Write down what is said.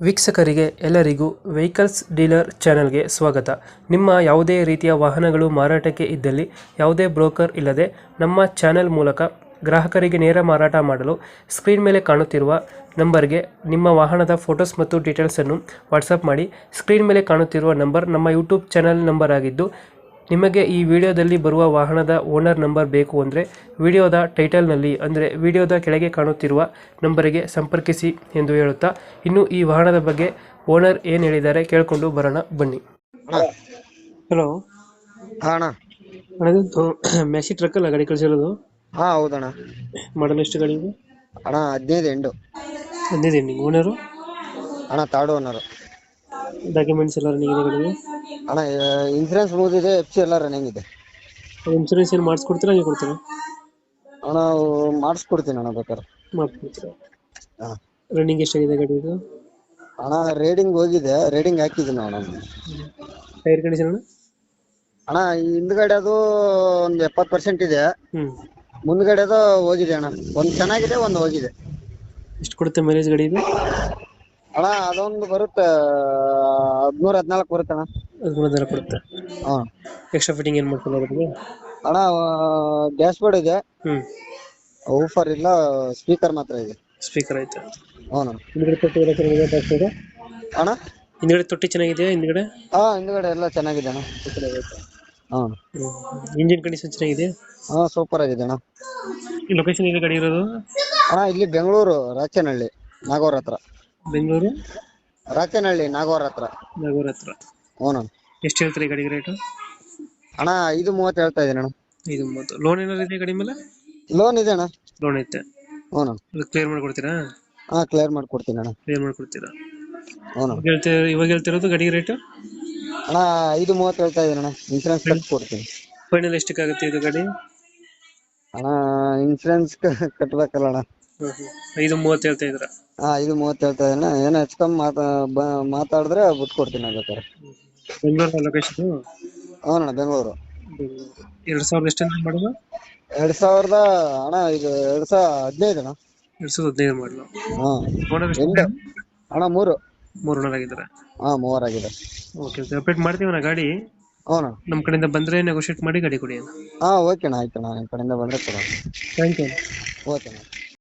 ವೀಕ್ಷಕರಿಗೆ ಎಲ್ಲರಿಗೂ vehicles dealer ಚಾನೆಲ್ಗೆ ಸ್ವಾಗತ. ನಿಮ್ಮ ಯಾವುದೇ ರೀತಿಯ ವಾಹನಗಳು ಮಾರಾಟಕ್ಕೆ ಇದ್ದಲ್ಲಿ ಯಾವುದೇ ಬ್ರೋಕರ್ ಇಲ್ಲದೆ ನಮ್ಮ ಚಾನೆಲ್ ಮೂಲಕ ಗ್ರಾಹಕರಿಗೆ ನೇರ ಮಾರಾಟ ಮಾಡಲು ಸ್ಕ್ರೀನ್ ಮೇಲೆ ಕಾಣುತ್ತಿರುವ ನಂಬರ್ಗೆ ನಿಮ್ಮ ವಾಹನದ ಫೋಟೋಸ್ ಮತ್ತು ಡೀಟೇಲ್ಸನ್ನು ವಾಟ್ಸಪ್ ಮಾಡಿ. ಸ್ಕ್ರೀನ್ ಮೇಲೆ ಕಾಣುತ್ತಿರುವ ನಂಬರ್ ನಮ್ಮ ಯೂಟ್ಯೂಬ್ ಚಾನೆಲ್ ನಂಬರ್ ಆಗಿದ್ದು, ನಿಮಗೆ ಈ ವಿಡಿಯೋದಲ್ಲಿ ಬರುವ ವಾಹನದ ಓನರ್ ನಂಬರ್ ಬೇಕು ಅಂದರೆ ವಿಡಿಯೋದ ಟೈಟಲ್ನಲ್ಲಿ ಅಂದರೆ ವಿಡಿಯೋದ ಕೆಳಗೆ ಕಾಣುತ್ತಿರುವ ನಂಬರಿಗೆ ಸಂಪರ್ಕಿಸಿ ಎಂದು ಹೇಳುತ್ತಾ, ಇನ್ನು ಈ ವಾಹನದ ಬಗ್ಗೆ ಓನರ್ ಏನು ಹೇಳಿದ್ದಾರೆ ಕೇಳಿಕೊಂಡು ಬರೋಣ ಬನ್ನಿ. ಹಲೋ ಅಣ್ಣ. ಅಣ್ಣದು ಮ್ಯಾಕ್ಸಿ ಟ್ರಕ್ ಅಲ್ಲ ಗಾಡಿ ಕಳಿಸಿರೋದು? ಹಾ ಹೌದಣ್ಣ. ಮಾಡಲ್ ಎಷ್ಟು ಗಾಡಿ ಇದೆ? ಅಣ್ಣ 15 ಎಂಡು. 15 ಎಂಡಿಂಗ್. ಓನರು? ಅಣ್ಣ ಥರ್ಡ್ ಓನರ್. ಡಾಕ್ಯುಮೆಂಟ್ಸ್ ಎಲ್ಲ ರನ್ನಿಂಗ್ ಇದೆ ಗಾಡಿಗೆ? ಅಣ್ಣ ಇನ್ಸೂರೆನ್ಸ್ ಮುಗಿದಿದೆ, FC ಎಲ್ಲ ರನ್ನಿಂಗ್ ಇದೆ. ಇನ್ಶೂರೆನ್ಸ್ ಏನು ಮಾಡಿಸ್ಕೊಡ್ತೀರಾ ಹಂಗೆ ಕೊಡ್ತೀರಾ? ಅಣ್ಣ ಮಾಡಿಸ್ಕೊಡ್ತೀನಿ ಅಣ್ಣ, ಬೇಕಾದ್ರೆ ಮಾಡಿಸ್ಕೊಡ್ತೀರಾ? ಹಾ. ರನ್ನಿಂಗ್ ಎಷ್ಟಾಗಿದೆ ಗಾಡಿ ಇದು? ಅಣ್ಣ ರೇಡಿಂಗ್ ಹೋಗಿದೆ, ರೇಡಿಂಗ್ ಹಾಕಿದ್ದೀನಿ ಅಣ್ಣ. ಟೈರ್ ಕಂಡೀಷನ್ ಅಣ್ಣ? ಅಣ್ಣ ಹಿಂದ್ಗಡೆ ಅದು ಒಂದು 70% ಇದೆ, ಮುಂದ್ಗಡೆ ಅದು ಹೋಗಿದೆ ಅಣ್ಣ. ಒಂದು ಚೆನ್ನಾಗಿದೆ, ಒಂದು ಹೋಗಿದೆ. ಎಷ್ಟು ಕೊಡುತ್ತೆ ಮೈಲೇಜ್ ಗಾಡಿ ಇದು? ಅಣ್ಣ ಅದೊಂದು ಬರುತ್ತೆ 13-14 ಬರುತ್ತೆ ಅಣ್ಣ. 14 ಕೊಡುತ್ತೆ. ಹಾ. ಎಕ್ಸ್ಟ್ರಾ ಫಿಟ್ಟಿಂಗ್ ಏನು ಮಾಡ್ಕೊಳ್ಳೋದು? ಅಣ್ಣ ಡ್ಯಾಶ್ ಬೋರ್ಡ್ ಇದೆ, ಹ್ಞೂ. ಊಫರ್ ಇಲ್ಲ, ಸ್ಪೀಕರ್ ಮಾತ್ರ ಇದೆ. ಸ್ಪೀಕರ್ ಐತೆ? ಹ್ಞೂ. ಹಿಂದ್ಗಡೆ ತೊಟ್ಟಿ ಎಲ್ಲ ಚೆನ್ನಾಗಿದೆ ಬ್ಯಾಕ್ ಸೈಡ್? ಅಣ್ಣ ಹಿಂದ್ಗಡೆ ತೊಟ್ಟಿ ಚೆನ್ನಾಗಿದೆಯಾ ಹಿಂದ್ಗಡೆ? ಹಾ, ಹಿಂದ್ಗಡೆ ಎಲ್ಲ ಚೆನ್ನಾಗಿದೆ ಅಣ್ಣ. ಹಾ. ಇಂಜಿನ್ ಕಂಡೀಷನ್ ಚೆನ್ನಾಗಿದೆ? ಹಾ, ಸೂಪರ್ ಆಗಿದೆ ಅಣ್ಣ. ಈ ಲೊಕೇಶನ್ ಇದೆ ಗಾಡಿ ಇರೋದು? ಅಣ್ಣ ಇಲ್ಲಿ ಬೆಂಗಳೂರು ರಾಚನಹಳ್ಳಿ ನಾಗವಾರ ಹತ್ರ. ಬೆಂಗಳೂರು ರಾಚನಹಳ್ಳಿ ನಾಗವಾರ ಹತ್ರ. ನಾಗೂರ್ ಹತ್ರ. ಹ್ಞೂ. ಎಷ್ಟು ಹೇಳ್ತೀರಿ ಗಾಡಿಗೆ ರೇಟು? ಅಣ್ಣ 5:30 ಹೇಳ್ತಾ ಇದೀನಿ ಅಣ್ಣ. 5:30. ಲೋನ್ ಏನಾದ್ರು ಇದೆ ಗಾಡಿ ಮೇಲೆ? ಲೋನ್ ಇದೆ ಅಣ್ಣ. ಲೋನ್ ಐತೆ? ಹ್ಞೂ. ಅದು ಕ್ಲಿಯರ್ ಮಾಡ್ಕೊಡ್ತೀರಾ? ಹಾ, ಕ್ಲಿಯರ್ ಮಾಡ್ಕೊಡ್ತೀನಿ ಅಣ್ಣ. ಕ್ಲಿಯರ್ ಮಾಡ್ಕೊಡ್ತೀರಾ? ಹ್ಞೂ. ಇವಾಗ ಹೇಳ್ತಿರೋದು ಗಾಡಿಗೆ ರೇಟು? ಅಣ್ಣ 5:30 ಹೇಳ್ತಾ ಇದೀನಿ ಅಣ್ಣ. ಇನ್ಸೂರೆನ್ಸ್ ಕಟ್ಟಿ ಕೊಡ್ತೀನಿ. ಫೈನಲ್ ಎಷ್ಟಕ್ಕಾಗುತ್ತೆ ಇದು ಗಾಡಿ? ಅಣ್ಣ ಇನ್ಸೂರೆನ್ಸ್ ಕಟ್ಬೇಕಲ್ಲ ಅಣ್ಣ. 5:30 ಹೇಳ್ತಾ ಇದ್ರ? ಹಾ, 5:30 ಹೇಳ್ತಾ ಇದೀನಿ. ಏನೋ ಹೆಚ್ಚು ಕಮ್ಮಿ ಮಾತಾಡಿದ್ರೆ ಬಿಟ್ಟು ಕೊಡ್ತೀನಿ ಬೇಕಾದ್ರೆ. ಬೆಂಗಳೂರು ಲೊಕೇಶನ್? ಹ್ಞೂ ಅಣ್ಣ, ಬೆಂಗಳೂರು. 2000 ಎಷ್ಟು ಮಾಡೋದು? 2000 ಅಣ್ಣ, ಇದು 2015 ಅಣ್ಣ. 2015 ಮಾಡಲು. ಎಂಟು ಅಣ್ಣ. 3 ಓನರ್ ಆಗಿದ್ದಾರೆ? ಹಾ, 3 ಆಗಿದೆ. ಓಕೆ ಓಕೆ, ಅಪ್ಡೇಟ್ ಮಾಡ್ತೀವಿ ನಾ ಗಾಡಿ. ಹ್ಞೂ. ನಮ್ಮ ಕಡೆಯಿಂದ ಬಂದರೆ ನೆಗೋಷಿಯೇಟ್ ಮಾಡಿ ಗಾಡಿ ಕೊಡಿ. ಹಾ, ಓಕೆ ಅಣ್ಣ, ಆಯ್ತು ಅಣ್ಣ. ನಿಮ್ಮ ಕಡೆಯಿಂದ ಬಂದರೆ ಕೊಡೋಣ. Thank you. ಓಕೆ ಅಣ್ಣ.